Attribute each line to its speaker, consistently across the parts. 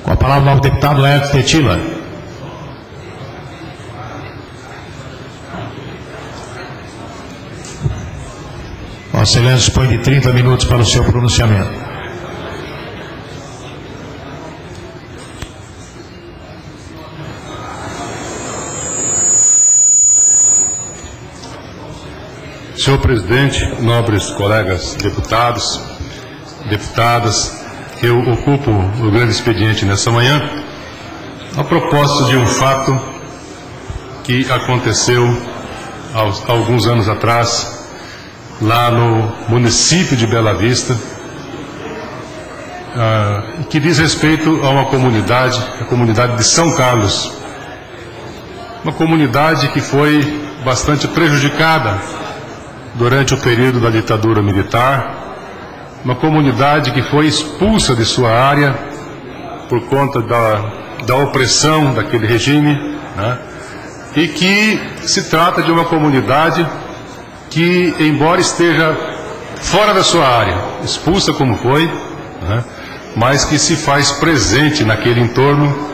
Speaker 1: Com a palavra o deputado Laertes Tetila. Vossa Excelência dispõe de 30 minutos para o seu pronunciamento.
Speaker 2: Senhor presidente, nobres colegas deputados, deputadas, eu ocupo o grande expediente nessa manhã a propósito de um fato que aconteceu há alguns anos atrás, lá no município de Bela Vista, que diz respeito a uma comunidade, a comunidade de São Carlos, uma comunidade que foi bastante prejudicada durante o período da ditadura militar, uma comunidade que foi expulsa de sua área por conta da opressão daquele regime, né? E que se trata de uma comunidade que, embora esteja fora da sua área, expulsa como foi, né? Mas que se faz presente naquele entorno,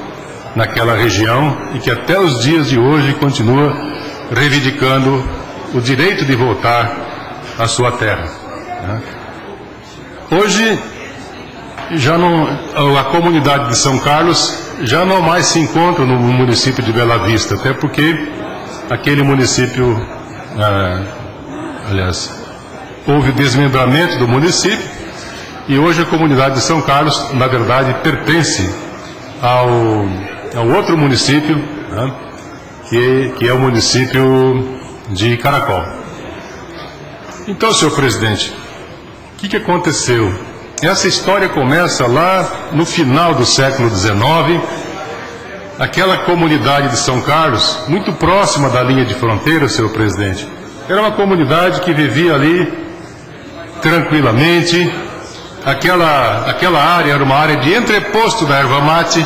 Speaker 2: naquela região, e que até os dias de hoje continua reivindicando o direito de voltar à sua terra, né? Hoje, já não, a comunidade de São Carlos já não mais se encontra no município de Bela Vista, até porque aquele município, houve desmembramento do município, e hoje a comunidade de São Carlos, na verdade, pertence ao outro município, né, que é o município de Caracol. Então, senhor presidente, o que aconteceu? Essa história começa lá no final do século XIX. Aquela comunidade de São Carlos, muito próxima da linha de fronteira, senhor presidente, era uma comunidade que vivia ali tranquilamente. Aquela área era uma área de entreposto da erva mate.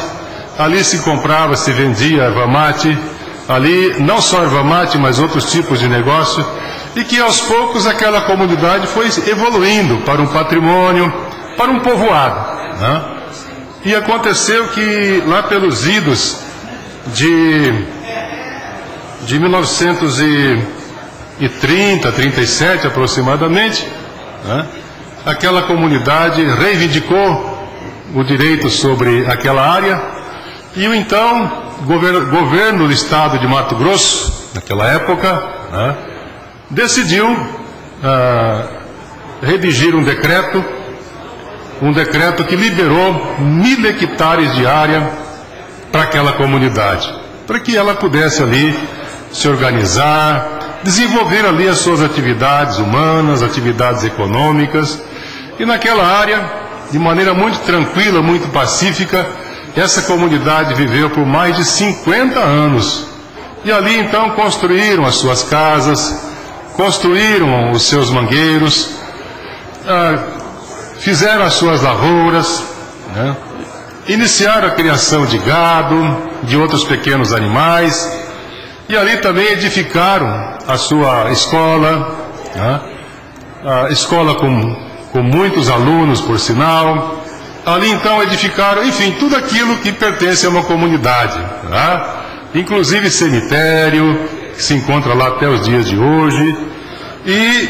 Speaker 2: Ali se comprava, se vendia erva mate. Ali não só erva mate, mas outros tipos de negócio. E que aos poucos aquela comunidade foi evoluindo para um patrimônio, para um povoado, né? E aconteceu que lá pelos idos de 1930, 37 aproximadamente, né, aquela comunidade reivindicou o direito sobre aquela área, e o então governo do estado de Mato Grosso, naquela época, né, decidiu redigir um decreto que liberou 1000 hectares de área para aquela comunidade, para que ela pudesse ali se organizar, desenvolver ali as suas atividades humanas, atividades econômicas. E naquela área, de maneira muito tranquila, muito pacífica, essa comunidade viveu por mais de 50 anos. E ali então construíram as suas casas, construíram os seus mangueiros, fizeram as suas lavouras, né? Iniciaram a criação de gado, de outros pequenos animais, e ali também edificaram a sua escola, né? A escola com muitos alunos, por sinal. Ali então edificaram, enfim, tudo aquilo que pertence a uma comunidade, né? Inclusive cemitério, que se encontra lá até os dias de hoje. E,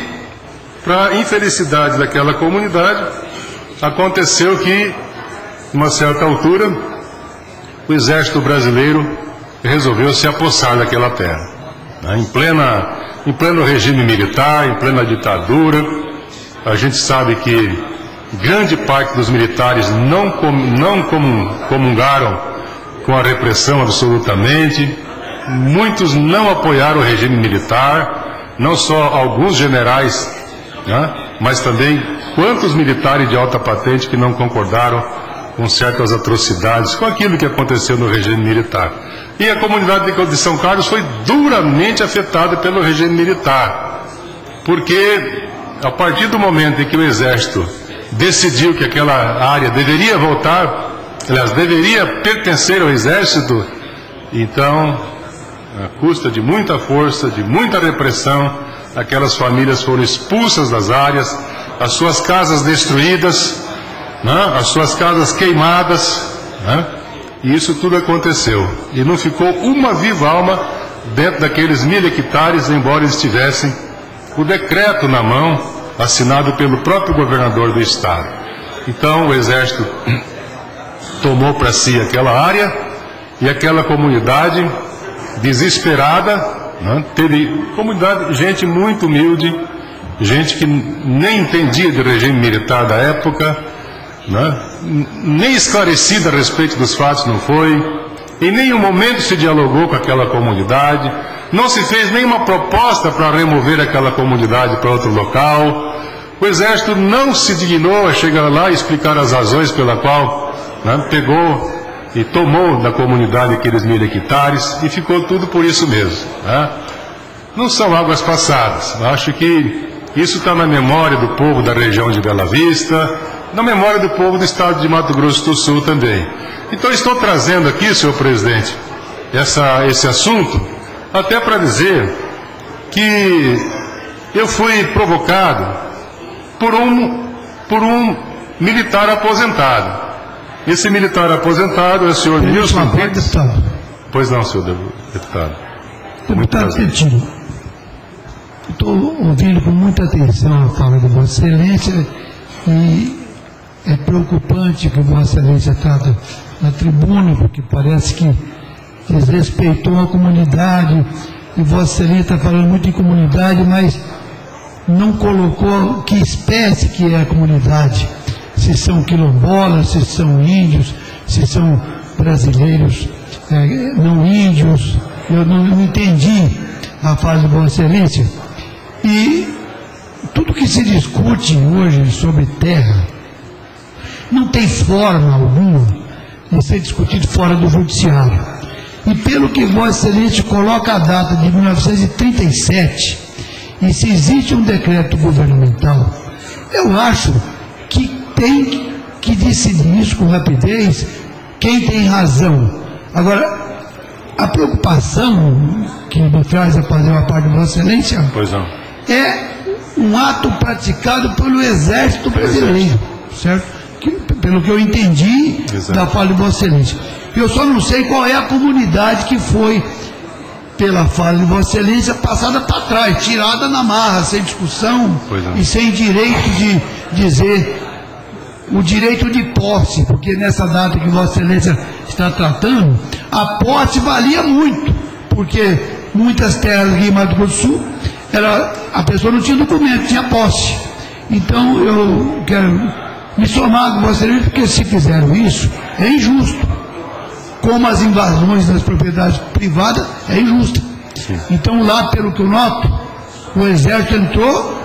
Speaker 2: para infelicidade daquela comunidade, aconteceu que, uma certa altura, o exército brasileiro resolveu se apossar daquela terra, né? Em pleno regime militar, em plena ditadura. A gente sabe que grande parte dos militares não comungaram com a repressão absolutamente. Muitos não apoiaram o regime militar, não só alguns generais, né, mas também quantos militares de alta patente que não concordaram com certas atrocidades, com aquilo que aconteceu no regime militar. E a comunidade de São Carlos foi duramente afetada pelo regime militar, porque a partir do momento em que o exército decidiu que aquela área deveria voltar, aliás, deveria pertencer ao exército, então, à custa de muita força, de muita repressão, aquelas famílias foram expulsas das áreas, as suas casas destruídas, né, as suas casas queimadas, né, e isso tudo aconteceu. E não ficou uma viva alma dentro daqueles 1.000 hectares, embora eles tivessem o decreto na mão, assinado pelo próprio governador do estado. Então o Exército tomou para si aquela área e aquela comunidade desesperada, né, teve comunidade, gente muito humilde, gente que nem entendia de regime militar da época, né, nem esclarecida a respeito dos fatos não foi, em nenhum momento se dialogou com aquela comunidade, não se fez nenhuma proposta para remover aquela comunidade para outro local. O Exército não se dignou a chegar lá e explicar as razões pela qual, né, pegou e tomou da comunidade aqueles 1.000 hectares, e ficou tudo por isso mesmo, né? Não são águas passadas. Eu acho que isso está na memória do povo da região de Bela Vista, na memória do povo do estado de Mato Grosso do Sul também. Então estou trazendo aqui, senhor presidente, esse assunto, até para dizer que eu fui provocado por um militar aposentado. Esse militar aposentado é o senhor Nilson Pitts. Pois não, senhor deputado.
Speaker 3: Deputado Petino, estou ouvindo com muita atenção a fala de Vossa Excelência e é preocupante que Vossa Excelência trata na tribuna, porque parece que desrespeitou a comunidade, e Vossa Excelência está falando muito em comunidade, mas não colocou que espécie que é a comunidade. Se são quilombolas, se são índios, se são brasileiros não índios. Eu não entendi a fala de Vossa Excelência. E tudo que se discute hoje sobre terra não tem forma alguma de ser discutido fora do judiciário. E pelo que Vossa Excelência coloca a data de 1937, e se existe um decreto governamental, eu acho que tem que decidir isso com rapidez quem tem razão. Agora, a preocupação que me traz a fazer uma parte de Vossa Excelência é um ato praticado pelo Exército Brasileiro, certo? Pelo que eu entendi da fala de Vossa Excelência. Eu só não sei qual é a comunidade que foi, pela fala de Vossa Excelência, passada para trás, tirada na marra, sem discussão e sem direito de dizer o direito de posse, porque nessa data que Vossa Excelência está tratando, a posse valia muito, porque muitas terras aqui em Mato Grosso do Sul, a pessoa não tinha documento, tinha posse. Então eu quero me somar com Vossa Excelência, porque se fizeram isso, é injusto. Como as invasões das propriedades privadas, é injusta. Então lá, pelo que eu noto, o Exército entrou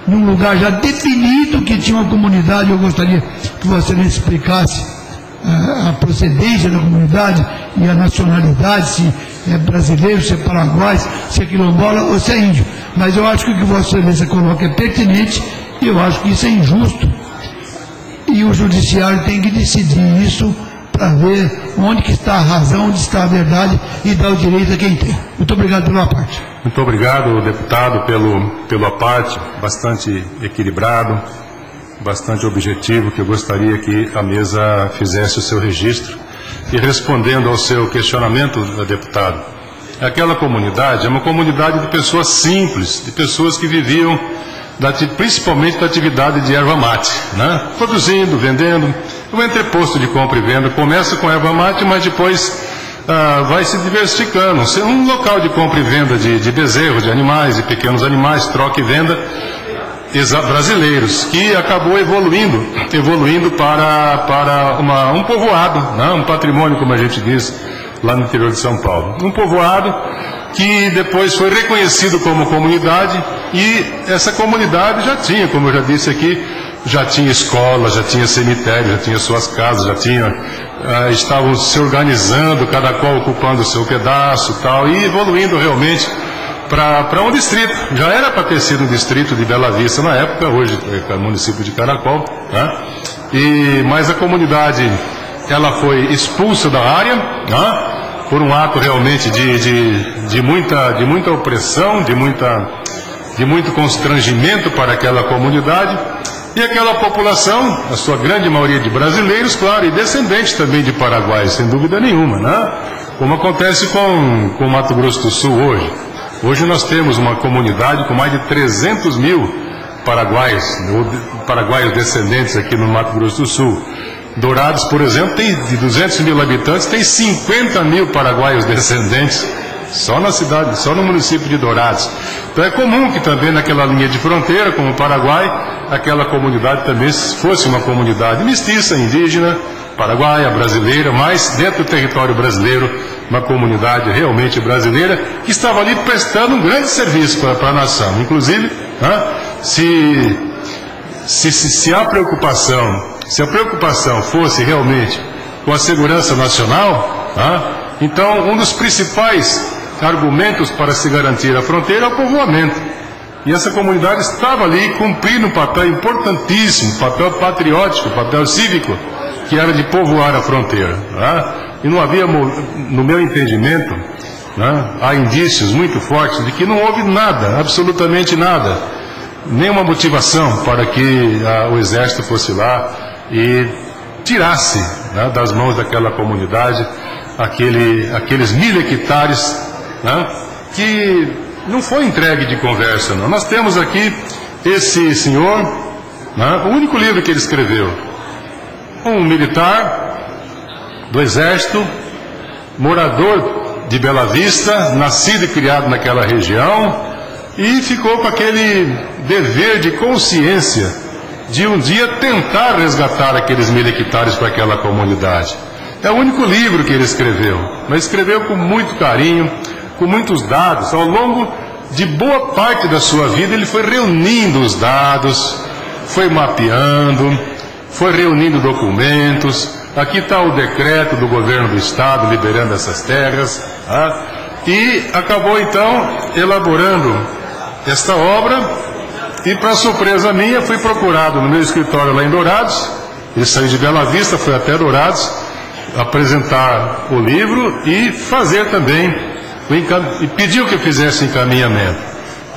Speaker 3: num lugar já definido que tinha uma comunidade. Eu gostaria que Vossa Excelência explicasse a procedência da comunidade e a nacionalidade, se é brasileiro, se é paraguaio, se é quilombola ou se é índio. Mas eu acho que o que Vossa Excelência coloca é pertinente, e eu acho que isso é injusto, e o judiciário tem que decidir isso para ver onde que está a razão, onde está a verdade, e dar o direito a quem tem. Muito obrigado pela parte.
Speaker 2: Muito obrigado, deputado, pela parte, bastante equilibrado, bastante objetivo, que eu gostaria que a mesa fizesse o seu registro. E respondendo ao seu questionamento, deputado, aquela comunidade é uma comunidade de pessoas simples, de pessoas que viviam principalmente da atividade de erva mate, né? Produzindo, vendendo, um entreposto de compra e venda. Começa com erva mate, mas depois vai se diversificando. Um local de compra e venda de bezerros, de animais, de pequenos animais, troca e venda brasileiros, que acabou evoluindo para um povoado, né? Um patrimônio, como a gente diz, lá no interior de São Paulo. Um povoado que depois foi reconhecido como comunidade, e essa comunidade já tinha, como eu já disse aqui, já tinha escola, já tinha cemitério, já tinha suas casas, estavam se organizando, cada qual ocupando o seu pedaço, tal, e evoluindo realmente para um distrito. Já era para ter sido um distrito de Bela Vista na época, hoje é o município de Caracol, né? Mas a comunidade, ela foi expulsa da área, né? Por um ato realmente de muita opressão, de muito constrangimento para aquela comunidade, E aquela população, a sua grande maioria de brasileiros, claro, e descendentes também de paraguaios, sem dúvida nenhuma, né? Como acontece com o Mato Grosso do Sul hoje. Hoje nós temos uma comunidade com mais de 300 mil paraguaios descendentes aqui no Mato Grosso do Sul. Dourados, por exemplo, tem de 200 mil habitantes, tem 50 mil paraguaios descendentes, só na cidade, só no município de Dourados. Então é comum que também naquela linha de fronteira, como o Paraguai, aquela comunidade também fosse uma comunidade mestiça, indígena, paraguaia, brasileira, mas dentro do território brasileiro, uma comunidade realmente brasileira, que estava ali prestando um grande serviço para a nação. Inclusive, né, se a preocupação fosse realmente com a segurança nacional, né, então um dos principais argumentos para se garantir a fronteira é o povoamento. E essa comunidade estava ali cumprindo um papel importantíssimo, papel patriótico, papel cívico, que era de povoar a fronteira. Né? E não havia, no meu entendimento, né, há indícios muito fortes de que não houve nada, absolutamente nada, nenhuma motivação para que o Exército fosse lá e tirasse, né, das mãos daquela comunidade aqueles 1000 hectares, né, que não foi entregue de conversa, não. Nós temos aqui esse senhor, né, o único livro que ele escreveu, um militar do Exército, morador de Bela Vista, nascido e criado naquela região, e ficou com aquele dever de consciência de um dia tentar resgatar aqueles 1000 hectares para aquela comunidade. É o único livro que ele escreveu, mas escreveu com muito carinho, com muitos dados. Ao longo de boa parte da sua vida, ele foi reunindo os dados, foi mapeando, foi reunindo documentos. Aqui está o decreto do governo do estado liberando essas terras, tá? E acabou então elaborando esta obra. E para surpresa minha, fui procurado no meu escritório lá em Dourados. Ele saiu de Bela Vista, foi até Dourados apresentar o livro e fazer também e pediu que eu fizesse encaminhamento.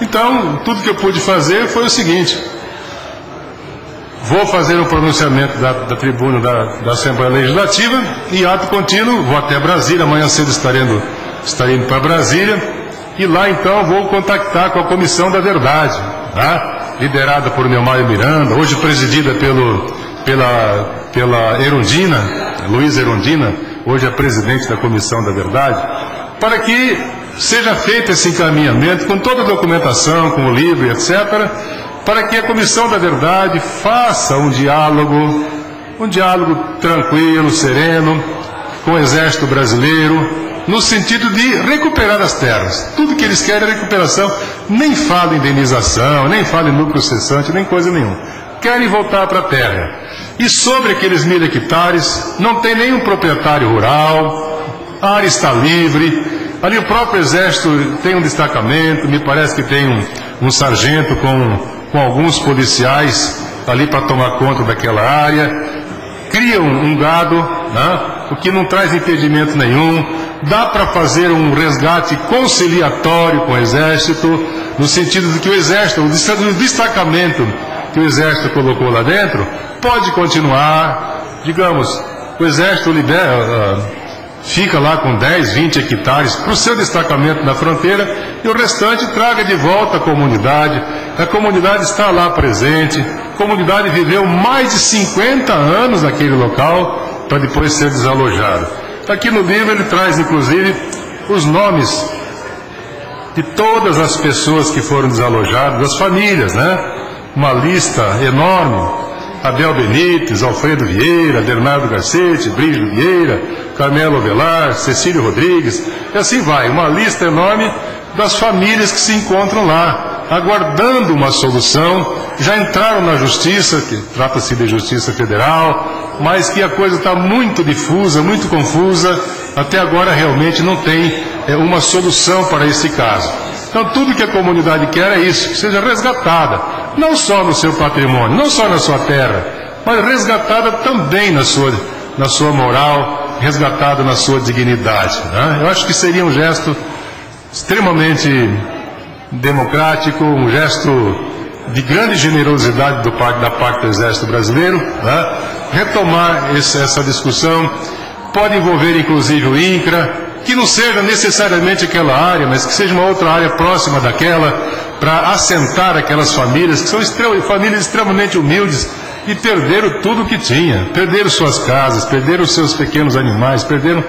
Speaker 2: Então, tudo que eu pude fazer foi o seguinte: vou fazer um pronunciamento da tribuna da Assembleia Legislativa e ato contínuo, vou até Brasília, amanhã cedo estarei indo para Brasília, e lá então vou contactar com a Comissão da Verdade, tá? Liderada por Neumário Miranda, hoje presidida pela Erundina, Luiz Erundina, hoje é presidente da Comissão da Verdade, para que seja feito esse encaminhamento com toda a documentação, com o livro, etc., para que a Comissão da Verdade faça um diálogo tranquilo, sereno, com o Exército Brasileiro, no sentido de recuperar as terras. Tudo que eles querem é recuperação, nem fala em indenização, nem fala em núcleo cessante, nem coisa nenhuma. Querem voltar para a terra. E sobre aqueles 1000 hectares, não tem nenhum proprietário rural, a área está livre, ali o próprio Exército tem um destacamento, me parece que tem um sargento com alguns policiais ali para tomar conta daquela área, criam um gado, né, o que não traz impedimento nenhum, dá para fazer um resgate conciliatório com o Exército, no sentido de que o Exército, o destacamento que o Exército colocou lá dentro, pode continuar, digamos, o Exército fica lá com 10, 20 hectares para o seu destacamento na fronteira e o restante traga de volta a comunidade está lá presente, a comunidade viveu mais de 50 anos naquele local para depois ser desalojada. Aqui no livro ele traz inclusive os nomes de todas as pessoas que foram desalojadas, das famílias, né? Uma lista enorme: Abel Benites, Alfredo Vieira, Bernardo Garcete, Brígido Vieira, Carmelo Avelar, Cecílio Rodrigues, e assim vai, uma lista enorme das famílias que se encontram lá, aguardando uma solução. Já entraram na justiça, que trata-se de justiça federal, mas que a coisa está muito difusa, muito confusa, até agora realmente não tem uma solução para esse caso. Então tudo que a comunidade quer é isso, que seja resgatada, não só no seu patrimônio, não só na sua terra, mas resgatada também na sua moral, resgatada na sua dignidade, né? Eu acho que seria um gesto extremamente democrático, um gesto de grande generosidade da parte do Exército Brasileiro, né? Retomar essa discussão. Pode envolver inclusive o INCRA, que não seja necessariamente aquela área, mas que seja uma outra área próxima daquela, para assentar aquelas famílias, que são famílias extremamente humildes, e perderam tudo o que tinha, perderam suas casas, perderam seus pequenos animais, perderam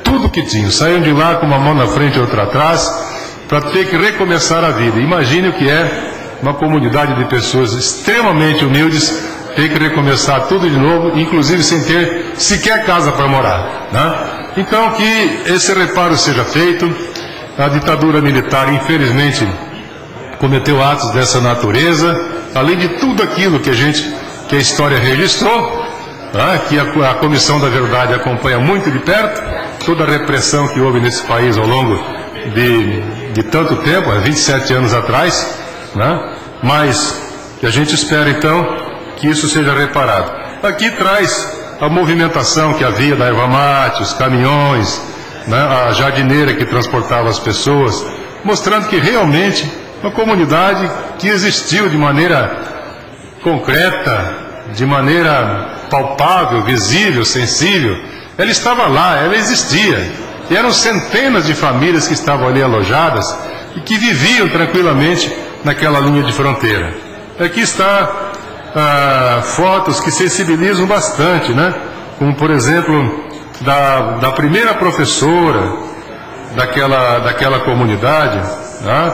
Speaker 2: tudo o que tinham, saíram de lá com uma mão na frente e outra atrás, para ter que recomeçar a vida. Imagine o que é uma comunidade de pessoas extremamente humildes, ter que recomeçar tudo de novo, inclusive sem ter sequer casa para morar, né? Então, que esse reparo seja feito. A ditadura militar, infelizmente, cometeu atos dessa natureza, além de tudo aquilo que a história registrou, né? Que a Comissão da Verdade acompanha muito de perto, toda a repressão que houve nesse país ao longo de tanto tempo, há 27 anos atrás, né? Mas que a gente espera, então, que isso seja reparado. Aqui traz a movimentação que havia da erva mate, os caminhões, né, a jardineira que transportava as pessoas, mostrando que realmente uma comunidade que existiu de maneira concreta, de maneira palpável, visível, sensível, ela estava lá, ela existia. E eram centenas de famílias que estavam ali alojadas e que viviam tranquilamente naquela linha de fronteira. Aqui está fotos que sensibilizam bastante, né? Como, por exemplo, da primeira professora daquela comunidade, né?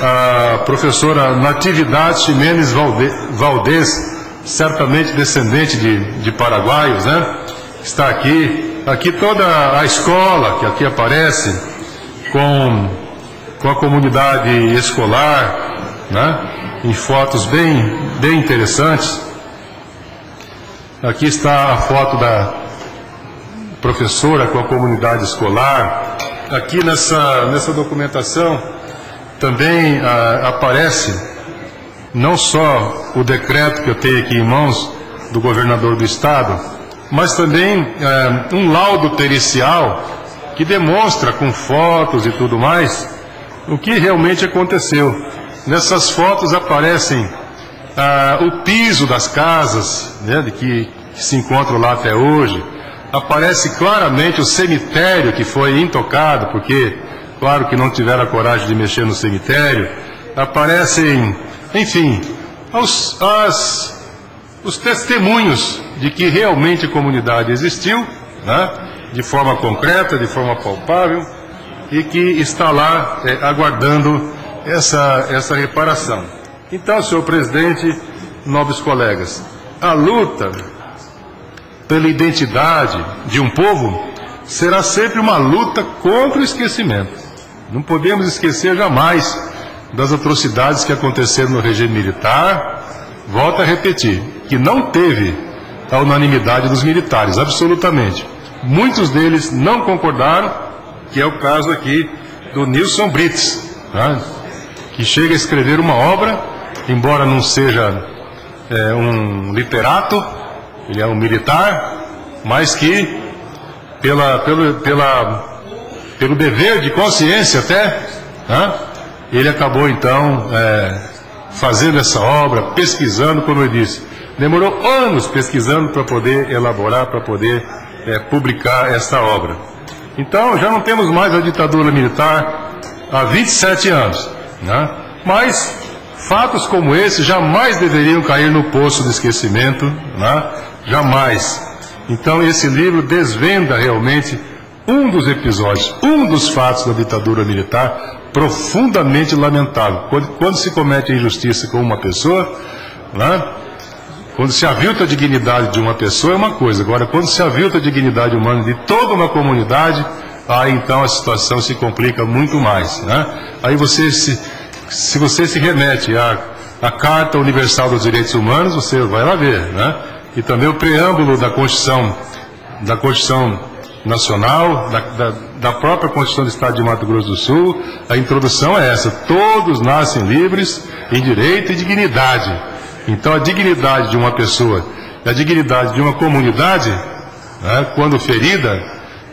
Speaker 2: A professora Natividade Ximenes Valdez, certamente descendente de paraguaios, né? Está aqui toda a escola que aqui aparece, com a comunidade escolar, né? Em fotos bem interessantes. Aqui está a foto da professora com a comunidade escolar. Aqui nessa documentação também aparece não só o decreto que eu tenho aqui em mãos do governador do estado, mas também um laudo pericial que demonstra com fotos e tudo mais o que realmente aconteceu. Nessas fotos aparecem o piso das casas, né, que se encontram lá até hoje. Aparece claramente o cemitério que foi intocado, porque, claro que não tiveram a coragem de mexer no cemitério. Aparecem, enfim, os testemunhos de que realmente a comunidade existiu, né, de forma concreta, de forma palpável, e que está lá aguardando essa reparação. Então, senhor presidente, nobres colegas, a luta pela identidade de um povo será sempre uma luta contra o esquecimento. Não podemos esquecer jamais das atrocidades que aconteceram no regime militar. Volto a repetir, que não teve a unanimidade dos militares, absolutamente. Muitos deles não concordaram, que é o caso aqui do Nilson Brits, né, que chega a escrever uma obra, embora não seja um literato, ele é um militar, mas que pelo dever de consciência até, né, ele acabou então fazendo essa obra, pesquisando, como eu disse, demorou anos pesquisando para poder elaborar, para poder publicar essa obra. Então já não temos mais a ditadura militar há 27 anos, né? Mas fatos como esse jamais deveriam cair no poço do esquecimento, né? Jamais. Então esse livro desvenda realmente um dos episódios, um dos fatos da ditadura militar profundamente lamentável. Quando se comete a injustiça com uma pessoa, né? Quando se avilta a dignidade de uma pessoa é uma coisa, agora quando se avilta a dignidade humana de toda uma comunidade, aí então a situação se complica muito mais, né? Aí se você se remete à Carta Universal dos Direitos Humanos, você vai lá ver, né? E também o preâmbulo da Constituição Nacional, da própria Constituição do Estado de Mato Grosso do Sul, a introdução é essa: todos nascem livres em direito e dignidade. Então a dignidade de uma pessoa, a dignidade de uma comunidade, né, quando ferida,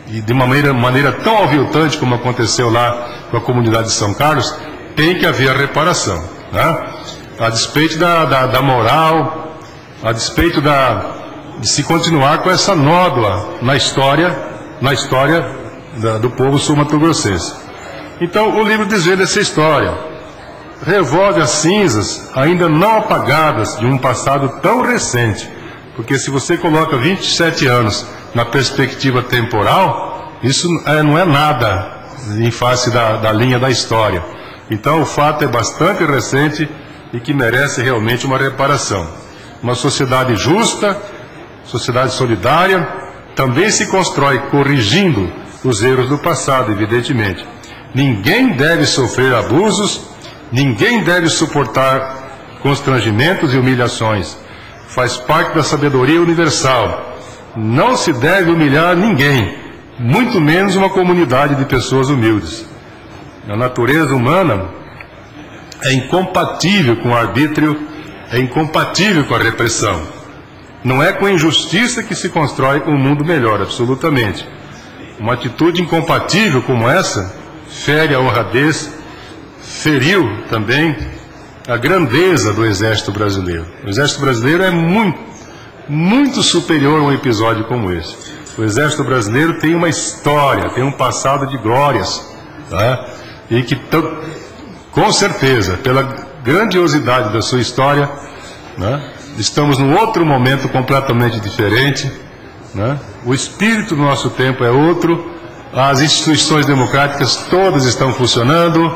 Speaker 2: e de uma maneira tão aviltante como aconteceu lá com a comunidade de São Carlos, tem que haver a reparação, né? a despeito da moral, a despeito de se continuar com essa nódoa na história do povo sul-mato-grossense. Então, o livro desvenda essa história, revolve as cinzas ainda não apagadas de um passado tão recente, porque se você coloca 27 anos na perspectiva temporal, isso não é nada em face da linha da história. Então, o fato é bastante recente e que merece realmente uma reparação. Uma sociedade justa, sociedade solidária, também se constrói corrigindo os erros do passado, evidentemente. Ninguém deve sofrer abusos, ninguém deve suportar constrangimentos e humilhações. Faz parte da sabedoria universal. Não se deve humilhar ninguém, muito menos uma comunidade de pessoas humildes. A natureza humana é incompatível com o arbítrio, é incompatível com a repressão. Não é com a injustiça que se constrói um mundo melhor, absolutamente. Uma atitude incompatível como essa fere a honradez, feriu também a grandeza do Exército Brasileiro. O Exército Brasileiro é muito superior a um episódio como esse. O Exército Brasileiro tem uma história, tem um passado de glórias, tá? E que, com certeza, pela grandiosidade da sua história, né, estamos num outro momento completamente diferente, né? O espírito do nosso tempo é outro, as instituições democráticas todas estão funcionando,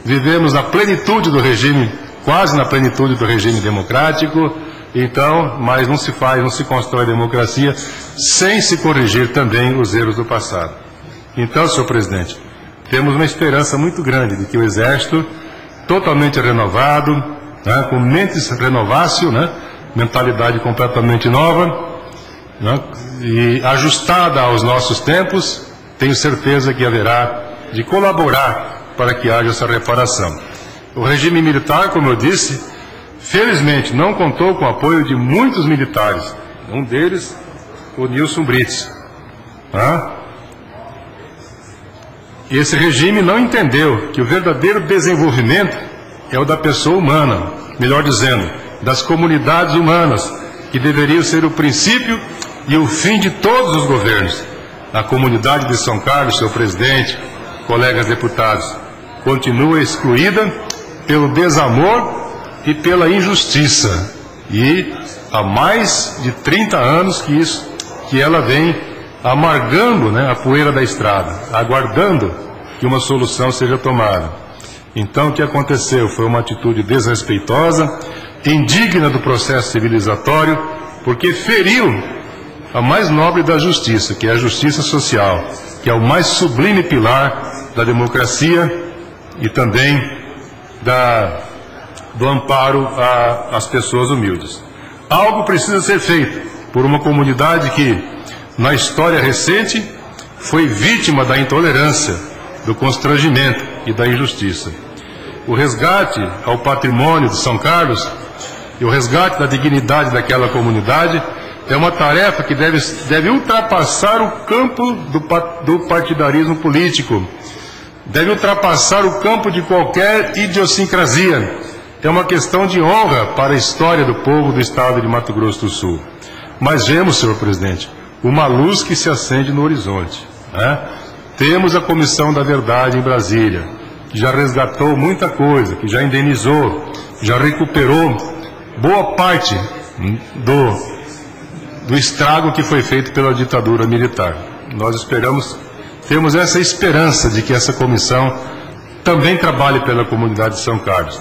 Speaker 2: vivemos na plenitude do regime, quase na plenitude do regime democrático. Então, mas não se constrói democracia sem se corrigir também os erros do passado. Então, senhor presidente, temos uma esperança muito grande de que o Exército, totalmente renovado, né, com mentes renovácio, né, mentalidade completamente nova, né, e ajustada aos nossos tempos, tenho certeza que haverá de colaborar para que haja essa reparação. O regime militar, como eu disse, felizmente não contou com o apoio de muitos militares, um deles, o Nilson Brits. E esse regime não entendeu que o verdadeiro desenvolvimento é o da pessoa humana, melhor dizendo, das comunidades humanas, que deveriam ser o princípio e o fim de todos os governos. A comunidade de São Carlos, seu presidente, colegas deputados, continua excluída pelo desamor e pela injustiça. E há mais de 30 anos que ela vem amargando, né, a poeira da estrada, aguardando que uma solução seja tomada. Então, o que aconteceu foi uma atitude desrespeitosa, indigna do processo civilizatório, porque feriu a mais nobre da justiça, que é a justiça social, que é o mais sublime pilar da democracia e também do amparo às pessoas humildes. Algo precisa ser feito por uma comunidade que, na história recente, foi vítima da intolerância, do constrangimento e da injustiça. O resgate ao patrimônio de São Carlos e o resgate da dignidade daquela comunidade é uma tarefa que deve ultrapassar o campo do partidarismo político, deve ultrapassar o campo de qualquer idiosincrasia. É uma questão de honra para a história do povo do estado de Mato Grosso do Sul. Mas vemos, senhor presidente, uma luz que se acende no horizonte, né? Temos a Comissão da Verdade em Brasília, que já resgatou muita coisa, que já indenizou, já recuperou boa parte do estrago que foi feito pela ditadura militar. Nós temos essa esperança de que essa comissão também trabalhe pela comunidade de São Carlos.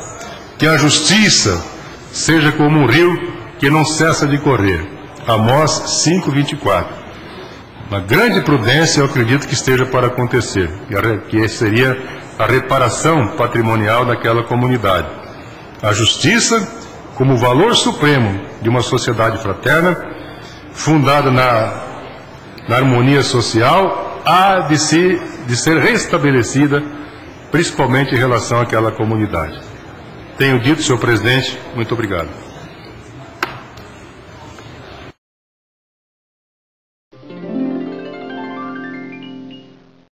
Speaker 2: Que a justiça seja como um rio que não cessa de correr. Amós 5:24. Uma grande prudência, eu acredito que esteja para acontecer, que seria a reparação patrimonial daquela comunidade. A justiça, como valor supremo de uma sociedade fraterna, fundada na harmonia social, há de ser restabelecida, principalmente em relação àquela comunidade. Tenho dito, senhor presidente, muito obrigado.